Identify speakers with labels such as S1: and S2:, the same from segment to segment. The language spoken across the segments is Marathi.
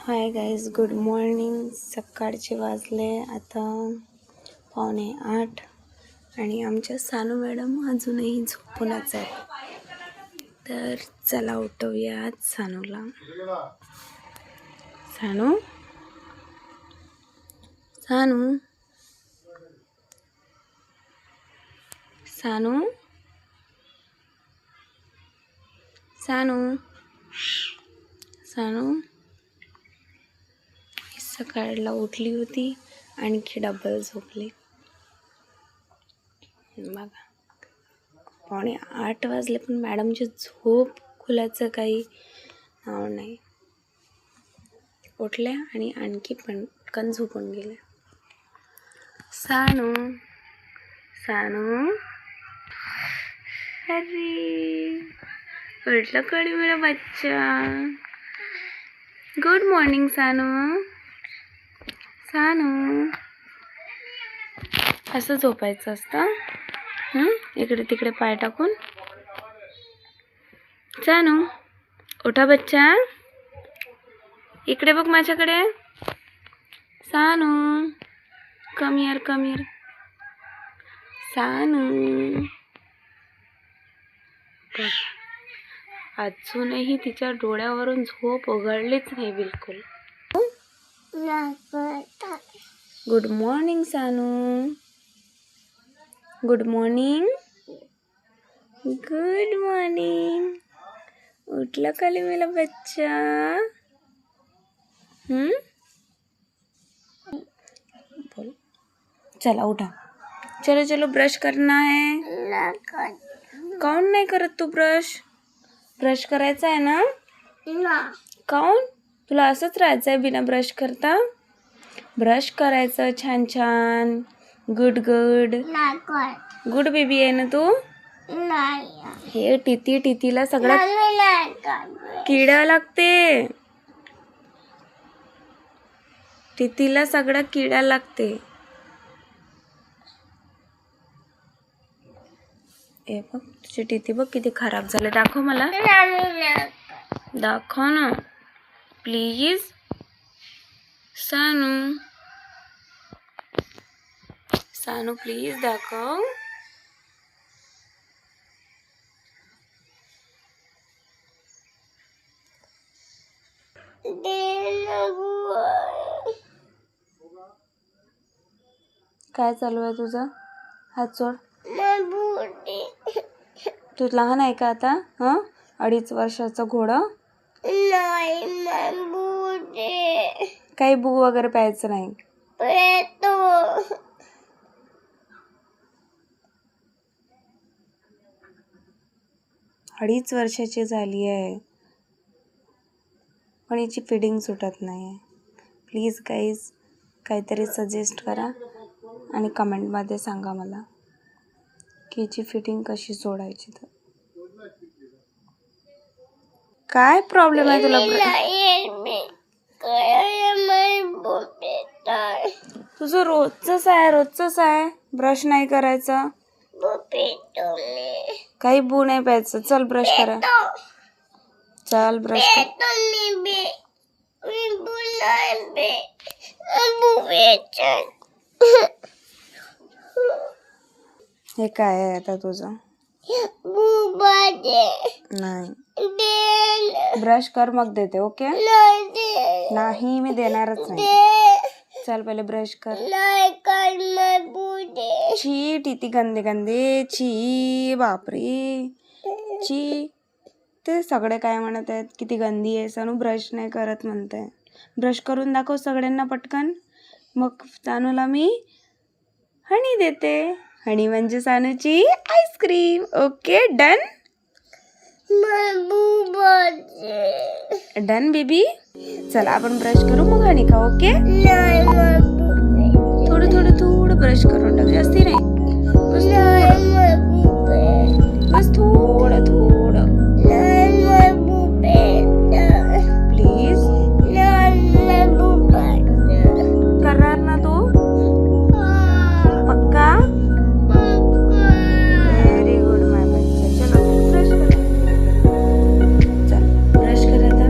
S1: Hi guys, good morning. सकाळचे वाजले आता 7:45 आणि आमच्या सानू मॅडम अजूनही झोपूनच आहेत. तर चला उठवूया आज सानूला. सानू सानू सानू सानू सानू सकाळला उठली होती आणखी डबल झोपली. बघा 7:45 वाजले पण मॅडमची झोप खुलाचं काही नाव नाही. उठल्या आणि आणखी पटकन झोपून गेल्या. सानू सानू अरे उठलं कळी मेरा बच्चा. Good morning Sanu. सानू असं झोपायचं असतं, इकडे तिकडे पाय टाकून. सानू उठा बच्चा, इकडे बघ माझ्याकडे. Sanu come here. सानू अजूनही तिच्या डोळ्यावरून झोप उघडलीच नाही बिलकुल. Good morning Sanu. Good morning. Good morning. उठला खाली मेरा बच्चा. बोल चला उठा. चलो चलो ब्रश करना है. कौन नाही करत तू ब्रश? ब्रश करायचा आहे ना? कौन? तुला असंच राहायचं आहे बिना ब्रश करता? ब्रश करायचं छान छान. गुड गुड गुड बेबी आहे ना तू? हे टितीला सगळं किडा लागते. टितीला सगळं किडा लागते. ए बघ तुझी टिती बघ किती खराब झाले. दाखव मला. दाखव ना प्लीज. सानू सानू प्लीज दाखव. काय चालू आहे तुझं? हात सोड. तू लहान आहे का आता? 2.5 वर्षाचा घोडा. काही बू वगैरे प्यायचं नाही. 2.5 वर्षाची झाली आहे पण हिची फिडिंग सुटत नाही. प्लीज गाईज काहीतरी सजेस्ट करा आणि कमेंटमध्ये सांगा मला की हिची फिटिंग कशी सोडायची. तर काय प्रॉब्लेम आहे तुला? तुझं रोजच आहे ब्रश नाही करायचं. काही बू नाही प्यायचं. चल ब्रश करा. चल ब्रश कर. हे काय आहे आता तुझं? नाही ब्रश कर मग देते. ओके नाही मी देणारच नाही. चल पहिले ब्रश कर. छी टिती गंदे छी. बापरे छी. ते सगळे काय म्हणत आहेत किती गंदी आहे सानू. ब्रश नाही करत म्हणते. ब्रश करून दाखव सगळ्यांना पटकन. मग सानूला मी हनी देते. हनी म्हणजे सानूची ice cream. Okay done. Done baby. चला आपण ब्रश करू मग हनी खाऊ. ओके थोडं ब्रश करून टाक. जास्ती नाही. बस थोडं प्लीज. करणार ना तू पक्का? व्हेरी गुड माय बच्चा. चलो ब्रश कर. चल ब्रश कर आता.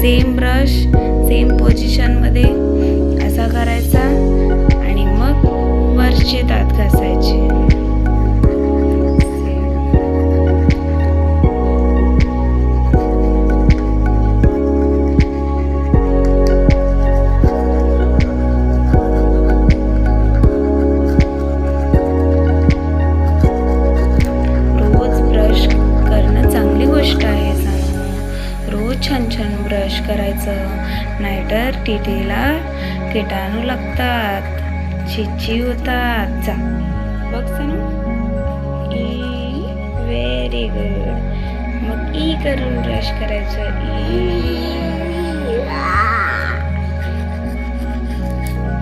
S1: सेम ब्रश सेम पोझिशनमध्ये असा करायचा आणि मग वरचे दात घासायचे. छान छान ब्रश करायचं, नाहीतर टीटीला किटाणू लागतात, चिची होतात. जा बघ सनू. ई व्हेरी गुड. मग ई करून ब्रश करायचं.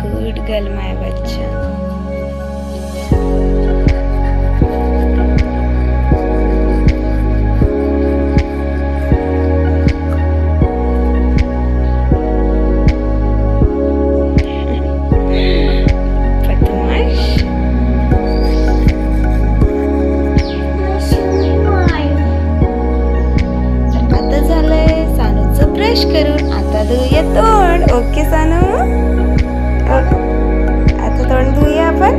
S1: गुड गर्ल माय बच्चा. करून आता धुया तोंड. ओके सानू, आता तोंड धुया आपण.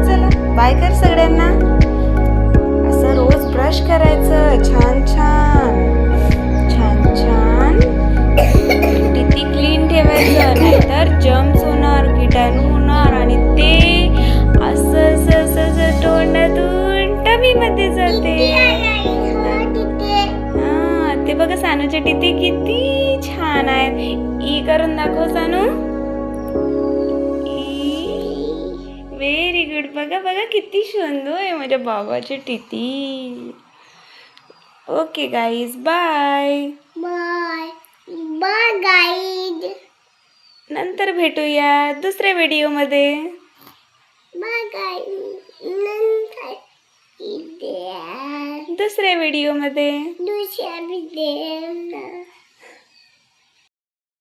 S1: चला बाय कर सगळ्यांना. असं रोज ब्रश करायचं. छान छान छान छान टीटी क्लीन ठेवायचं, नाहीतर जम्स होणार, किटाणू होणार आणि ते असं असं असं तोंडातून टमीमध्ये जाते. ते बघा सानूचे टीटी किती छान आहेत. ई करून दाखव सानू. Very good. बघा बघा किती सुंदर आहे माझ्या बाबाचे टीटी. Okay guys, bye bye bye guys. नंतर भेटूया दुसऱ्या व्हिडिओमध्ये. Bye guys. नंतर दुसऱ्या व्हिडिओमध्ये.